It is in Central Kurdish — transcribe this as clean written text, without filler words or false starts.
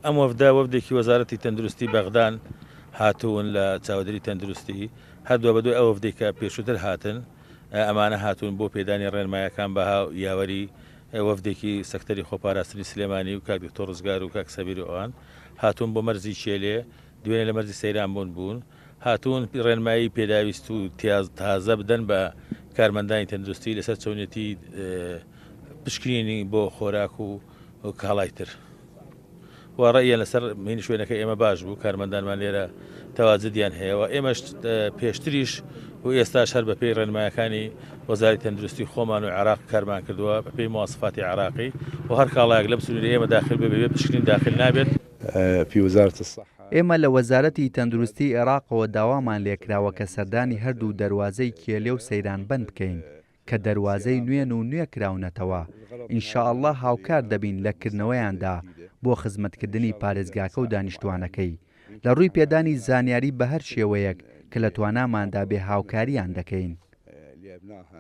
ئەم وەفدا وەفدێکی وەزارەتی تەندروستی بەغدان هاتوون لە چاودێری تەندروستی هەردووە بەدوای ئەو وەفدەی کە پێشووتر هاتن ئەمانە هاتوون بۆ پێدانی ڕێنمایەکان بەها یاوەری وەفدێکی سەکتەری خۆپاراستنی سلێمانی و کاک دکتۆر ڕزگار و کاک سەبیر و ئەوان هاتوون بۆ مەرزی چێلێ دوێنێ لە مەرزی سەیران بوون هاتوون ڕێنمایی پێداویست و تازە بدەن بە کارمەندانی تەندروستی لەسەر چۆنێتی پشکنینی بۆ خۆراک و کاڵای تر وەڕێیان لەسەر مین شوێنەکە ئێمە باش بوو کارمەندانمان لێرە تەواجدیان هەیەەوە ئێمەش پێشتریش و ئێستاش هەر بە پێی ڕێنمایەکانی وەزاری تەندروستی خۆمان و عراق کارمان کردووە بە پێی مواصفاتی عراقی و هەر کاڵایەک لەم سنووری ئێمە داخل بێ پشکنین داخل نابێت. ئێمە لە وەزارەتی تەندروستی عێراقەوە داوامان لێکراوە کە سەردانی هەردوو دەواازەی کێلێ و سەیران بند بکەین کە دەواازەی نوێن و نوێ کراونەتەوە ئینشاءالله هاوکار دەبین لە کردنەوەیاندا بۆ خزمەتکردنی پارێزگاکە و دانیشتوانەکەی لە ڕووی پێدانی زانیاری بە هەر شێوەیەک کە لە تواناماندا بێ هاوکاریان دەکەین.